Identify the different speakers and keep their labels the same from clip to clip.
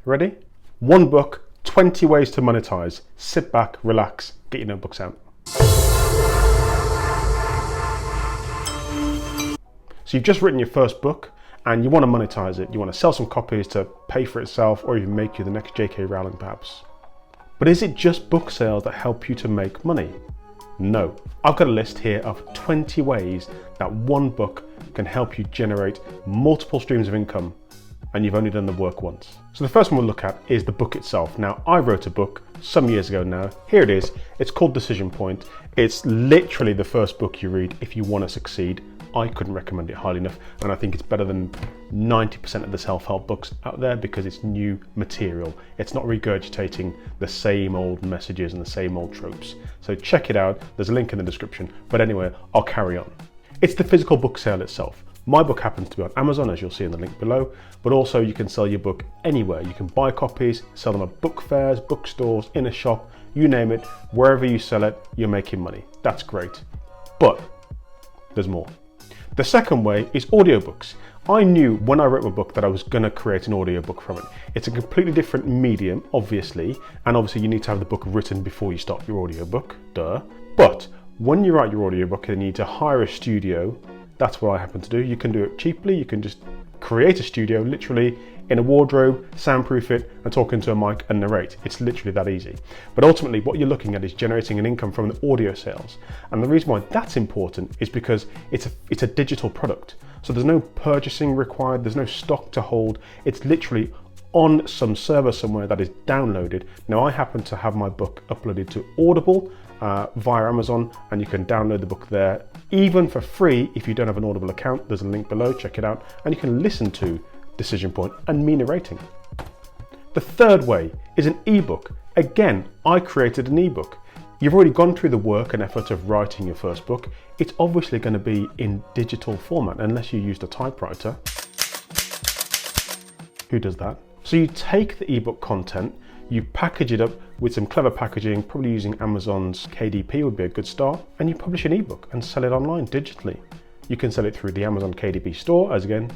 Speaker 1: Ready? One book, 20 ways to monetize. Sit back, relax, get your notebooks out. So you've just written your first book and you want to monetize it. You want to sell some copies to pay for itself or even make you the next J.K. Rowling perhaps. But is it just book sales that help you to make money? No. I've got a list here of 20 ways that one book can help you generate multiple streams of income and you've only done the work once. So the first one we'll look at is the book itself. Now, I wrote a book some years ago now. Here it is. It's called Decision Point. It's literally the first book you read if you want to succeed. I couldn't recommend it highly enough, and I think it's better than 90% of the self-help books out there because it's new material. It's not regurgitating the same old messages and the same old tropes. So check it out. There's a link in the description. But anyway, I'll carry on. It's the physical book sale itself. My book happens to be on Amazon, as you'll see in the link below, but also you can sell your book anywhere. You can buy copies, sell them at book fairs, bookstores, in a shop, you name it. Wherever you sell it, you're making money. That's great. But there's more. The second way is audiobooks. I knew when I wrote my book that I was going to create an audiobook from it. It's a completely different medium, obviously, and obviously you need to have the book written before you start your audiobook, duh. But when you write your audiobook and you need to hire a studio, that's what I happen to do. You can do it cheaply. You can just create a studio literally in a wardrobe, soundproof it, and talk into a mic and narrate. It's literally that easy. But ultimately, what you're looking at is generating an income from the audio sales. And the reason why that's important is because it's a digital product. So there's no purchasing required. There's no stock to hold. It's literally on some server somewhere that is downloaded. Now, I happen to have my book uploaded to Audible via Amazon, and you can download the book there, even for free if you don't have an Audible account. There's a link below, check it out, and you can listen to Decision Point and me narrating. The third way is an ebook. Again, I created an ebook. You've already gone through the work and effort of writing your first book. It's obviously going to be in digital format unless you used a typewriter. Who does that? So you take the ebook content, you package it up with some clever packaging, probably using Amazon's KDP would be a good start, and you publish an ebook and sell it online digitally. You can sell it through the Amazon KDP store, as again,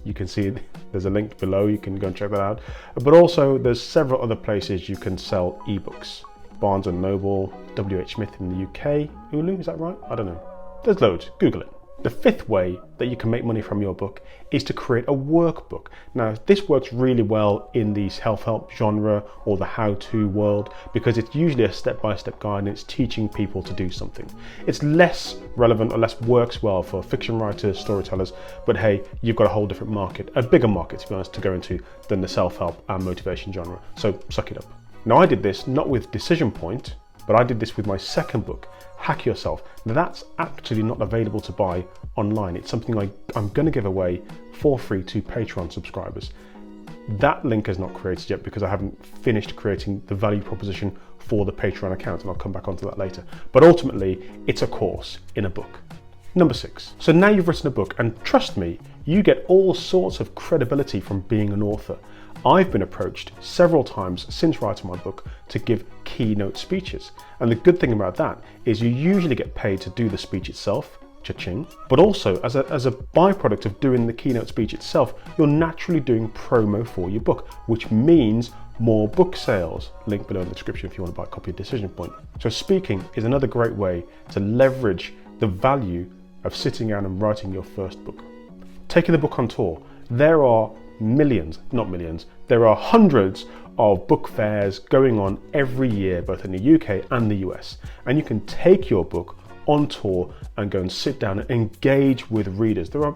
Speaker 1: you can see there's a link below, you can go and check that out. But also there's several other places you can sell ebooks. Barnes & Noble, WH Smith in the UK, Hulu, is that right? I don't know. There's loads, Google it. The fifth way that you can make money from your book is to create a workbook. Now, this works really well in the self-help genre or the how-to world because it's usually a step-by-step guide and it's teaching people to do something. It's less relevant or less works well for fiction writers, storytellers, but hey, you've got a whole different market, a bigger market to be honest, to go into than the self-help and motivation genre. So suck it up. Now, I did this not with Decision Point, but I did this with my second book, Hack Yourself. That's actually not available to buy online. It's something I'm going to give away for free to Patreon subscribers. That link is not created yet because I haven't finished creating the value proposition for the Patreon account, and I'll come back onto that later. But ultimately, it's a course in a book. Number 6. So now you've written a book, and trust me, you get all sorts of credibility from being an author. I've been approached several times since writing my book to give keynote speeches. And the good thing about that is you usually get paid to do the speech itself, cha-ching, but also as a byproduct of doing the keynote speech itself, you're naturally doing promo for your book, which means more book sales. Link below in the description if you want to buy a copy of Decision Point. So speaking is another great way to leverage the value of sitting down and writing your first book. Taking the book on tour, there are millions, not millions, there are hundreds of book fairs going on every year, both in the UK and the US. And you can take your book on tour and go and sit down and engage with readers. There are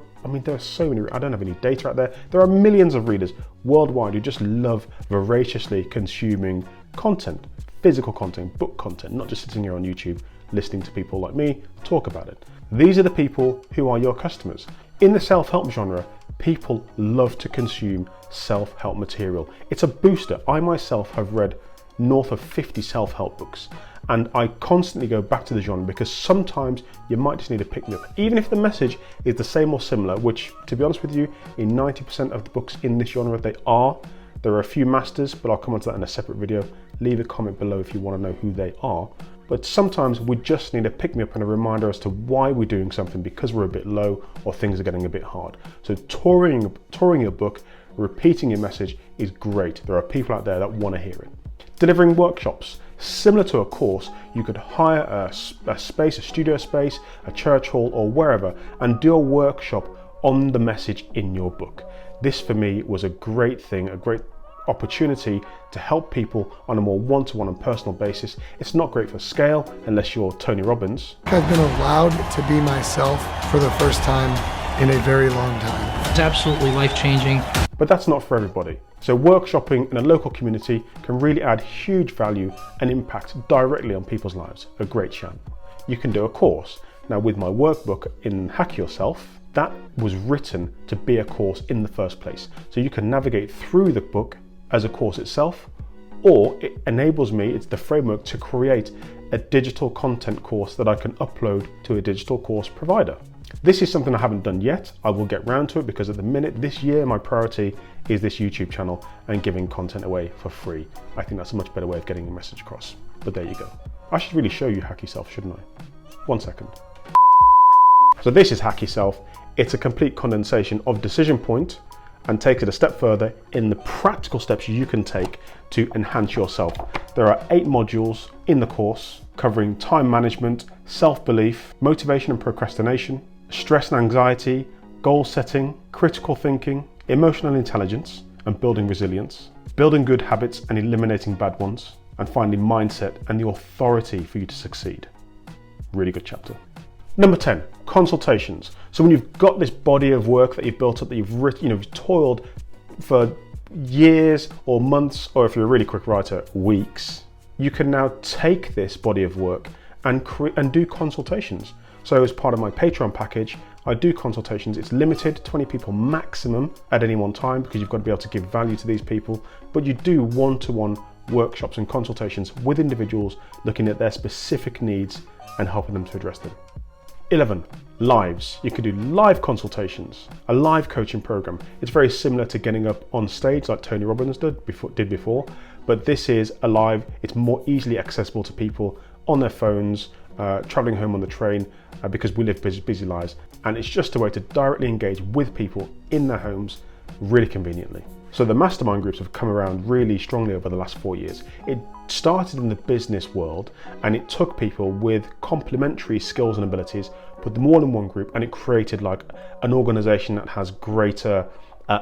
Speaker 1: so many, I don't have any data out there. There are millions of readers worldwide who just love voraciously consuming content, physical content, book content, not just sitting here on YouTube listening to people like me talk about it. These are the people who are your customers. In the self-help genre, people love to consume self-help material. It's a booster. I myself have read north of 50 self-help books, and I constantly go back to the genre because sometimes you might just need to pick me up. Even if the message is the same or similar, which to be honest with you, in 90% of the books in this genre, they are. There are a few masters, but I'll come on to that in a separate video. Leave a comment below if you want to know who they are. But sometimes we just need a pick-me-up and a reminder as to why we're doing something because we're a bit low or things are getting a bit hard. So touring your book, repeating your message is great. There are people out there that want to hear it. Delivering workshops. Similar to a course, you could hire a space, a studio space, a church hall or wherever, and do a workshop on the message in your book. This for me was a great thing, a great opportunity to help people on a more one-to-one and personal basis. It's not great for scale unless you're Tony Robbins.
Speaker 2: I've been allowed to be myself for the first time in a very long time.
Speaker 3: It's absolutely life-changing.
Speaker 1: But that's not for everybody. So workshopping in a local community can really add huge value and impact directly on people's lives. A great channel. You can do a course. Now with my workbook in Hack Yourself, that was written to be a course in the first place. So you can navigate through the book as a course itself, or it enables me, it's the framework to create a digital content course that I can upload to a digital course provider. This is something I haven't done yet. I will get round to it because at the minute this year, my priority is this YouTube channel and giving content away for free. I think that's a much better way of getting a message across. But there you go. I should really show you Hack Yourself, shouldn't I? 1 second. So this is Hack Yourself. It's a complete condensation of Decision Point and takes it a step further in the practical steps you can take to enhance yourself. There are 8 modules in the course covering time management, self-belief, motivation and procrastination, stress and anxiety, goal setting, critical thinking, emotional intelligence and building resilience, building good habits and eliminating bad ones, and finally mindset and the authority for you to succeed. Really good chapter. Number 10, consultations. So when you've got this body of work that you've built up, that you've written, you've toiled for years or months, or if you're a really quick writer, weeks, you can now take this body of work and do consultations. So as part of my Patreon package, I do consultations. It's limited, 20 people maximum at any one time, because you've got to be able to give value to these people. But you do one-to-one workshops and consultations with individuals, looking at their specific needs and helping them to address them. 11, lives. You can do live consultations, a live coaching program. It's very similar to getting up on stage like Tony Robbins did before, but this is a live, it's more easily accessible to people on their phones, traveling home on the train, because we live busy lives. And it's just a way to directly engage with people in their homes really conveniently. So the Mastermind Groups have come around really strongly over the last 4 years. It started in the business world and it took people with complementary skills and abilities, put them all in one group, and it created like an organization that has greater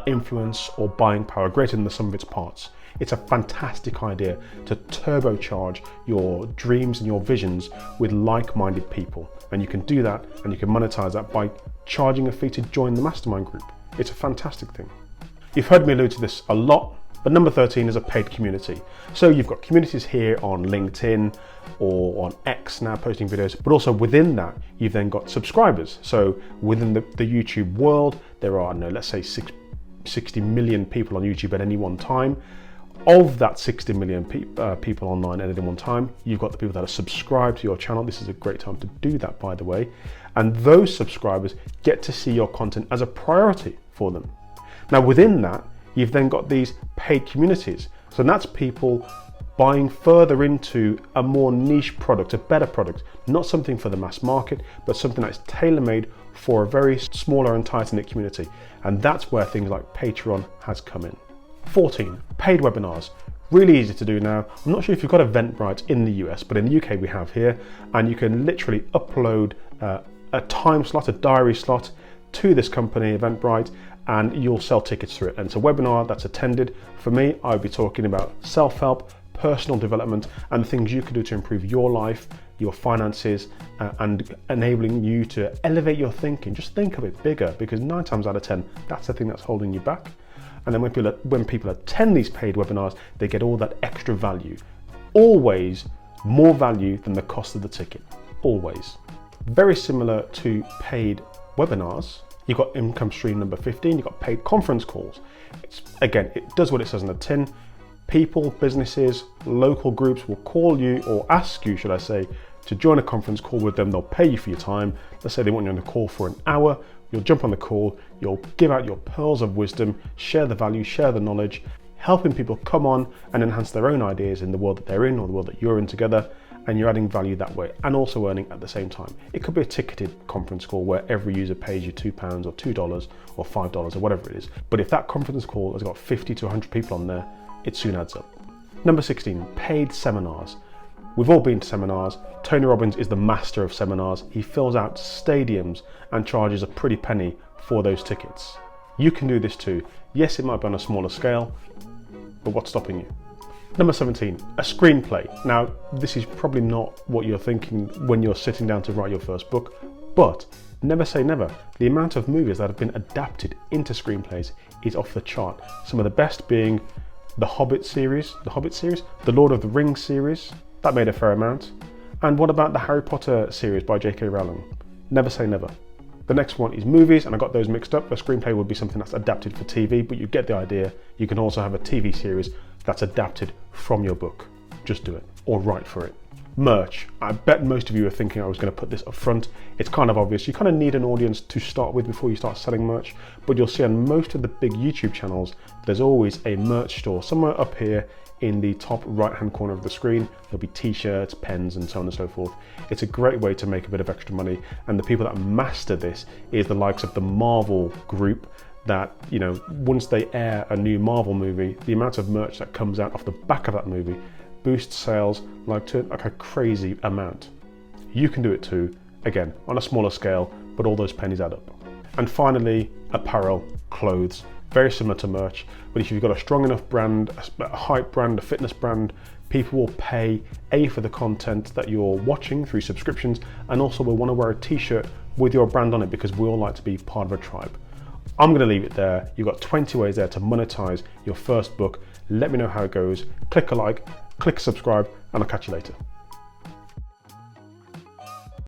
Speaker 1: influence or buying power, greater than the sum of its parts. It's a fantastic idea to turbocharge your dreams and your visions with like-minded people. And you can do that and you can monetize that by charging a fee to join the Mastermind Group. It's a fantastic thing. You've heard me allude to this a lot, but number 13 is a paid community. So you've got communities here on LinkedIn or on X now posting videos, but also within that, you've then got subscribers. So within the YouTube world, there are, let's say 60 million people on YouTube at any one time. Of that 60 million people online at any one time, you've got the people that are subscribed to your channel. This is a great time to do that, by the way. And those subscribers get to see your content as a priority for them. Now within that, you've then got these paid communities. So that's people buying further into a more niche product, a better product, not something for the mass market, but something that's tailor-made for a very smaller and tight-knit community. And that's where things like Patreon has come in. 14, paid webinars. Really easy to do now. I'm not sure if you've got Eventbrite in the US, but in the UK we have here, and you can literally upload a time slot, a diary slot to this company, Eventbrite, and you'll sell tickets through it. And it's a webinar that's attended. For me, I would be talking about self-help, personal development, and the things you can do to improve your life, your finances, and enabling you to elevate your thinking. Just think a bit bigger, because 9 times out of 10, that's the thing that's holding you back. And then when people attend these paid webinars, they get all that extra value. Always more value than the cost of the ticket, always. Very similar to paid webinars, you've got income stream number 15, you've got paid conference calls. Again, it does what it says on the tin. People, businesses, local groups will call you, or ask you, should I say, to join a conference call with them. They'll pay you for your time. Let's say they want you on the call for an hour. You'll jump on the call, you'll give out your pearls of wisdom, share the value, share the knowledge, helping people come on and enhance their own ideas in the world that they're in or the world that you're in together. and you're adding value that way and also earning at the same time. It could be a ticketed conference call where every user pays you £2 or $2 or $5 or whatever it is. But if that conference call has got 50 to 100 people on there, it soon adds up. Number 16, paid seminars. We've all been to seminars. Tony Robbins is the master of seminars. He fills out stadiums and charges a pretty penny for those tickets. You can do this too. Yes, it might be on a smaller scale, but what's stopping you? Number 17, a screenplay. Now, this is probably not what you're thinking when you're sitting down to write your first book, but never say never. The amount of movies that have been adapted into screenplays is off the chart. Some of the best being the Hobbit series, the Lord of the Rings series, that made a fair amount. And what about the Harry Potter series by J.K. Rowling? Never say never. The next one is movies, and I got those mixed up. A screenplay would be something that's adapted for TV, but you get the idea. You can also have a TV series that's adapted from your book. Just do it, or write for it. Merch. I bet most of you are thinking I was going to put this up front. It's kind of obvious. You kind of need an audience to start with before you start selling merch, but you'll see on most of the big YouTube channels, there's always a merch store somewhere up here in the top right hand corner of the screen. There'll be t-shirts, pens, and so on and so forth. It's a great way to make a bit of extra money, and the people that master this is the likes of the Marvel group, that, you know, once they air a new Marvel movie, the amount of merch that comes out off the back of that movie boosts sales like a crazy amount. You can do it too, again, on a smaller scale, but all those pennies add up. And finally, apparel, clothes, very similar to merch, but if you've got a strong enough brand, a hype brand, a fitness brand, people will pay for the content that you're watching through subscriptions, and also will want to wear a t-shirt with your brand on it because we all like to be part of a tribe. I'm going to leave it there. You've got 20 ways there to monetize your first book. Let me know how it goes. Click a like, click subscribe, and I'll catch you later.